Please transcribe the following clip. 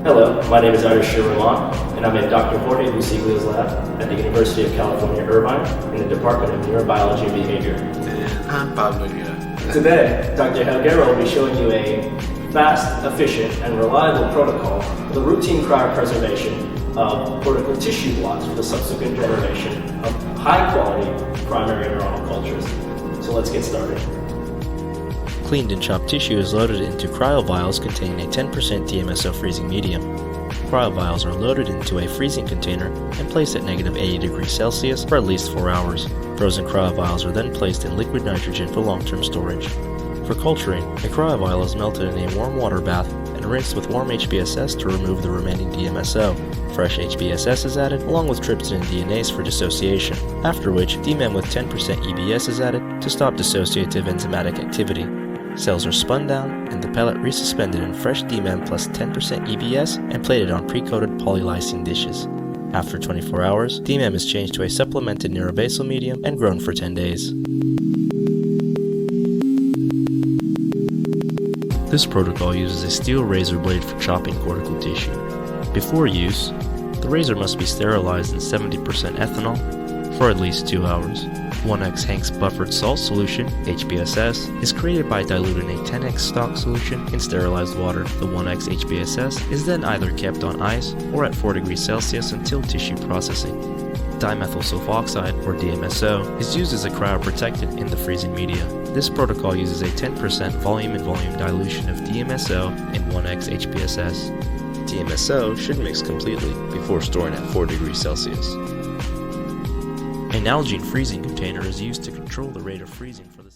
Hello, my name is Ardeshir, and I'm in Dr. Jorge Busciglio's lab at the University of California, Irvine, in the Department of Neurobiology and Behavior. And I'm Pablo here. Today, Dr. Helguera will be showing you a fast, efficient, and reliable protocol for the routine cryopreservation of cortical tissue blocks for the subsequent generation of high-quality primary neuronal cultures. So let's get started. Cleaned and chopped tissue is loaded into cryovials containing a 10% DMSO freezing medium. Cryovials are loaded into a freezing container and placed at -80 degrees Celsius for at least 4 hours. Frozen cryovials are then placed in liquid nitrogen for long-term storage. For culturing, a cryovial is melted in a warm water bath and rinsed with warm HBSS to remove the remaining DMSO. Fresh HBSS is added along with trypsin and DNase for dissociation, after which DMEM with 10% EBS is added to stop dissociative enzymatic activity. Cells are spun down and the pellet resuspended in fresh DMEM plus 10% EBS and plated on pre-coated polylysine dishes. After 24 hours, DMEM is changed to a supplemented neurobasal medium and grown for 10 days. This protocol uses a steel razor blade for chopping cortical tissue. Before use, the razor must be sterilized in 70% ethanol for at least 2 hours. 1x Hanks buffered salt solution, HBSS, is created by diluting a 10x stock solution in sterilized water. The 1x HBSS is then either kept on ice or at 4 degrees Celsius until tissue processing. Dimethyl sulfoxide, or DMSO, is used as a cryoprotectant in the freezing media. This protocol uses a 10% volume-in-volume dilution of DMSO in 1x HBSS. DMSO should mix completely before storing at 4 degrees Celsius. An Nalgene freezing container is used to control the rate of freezing for the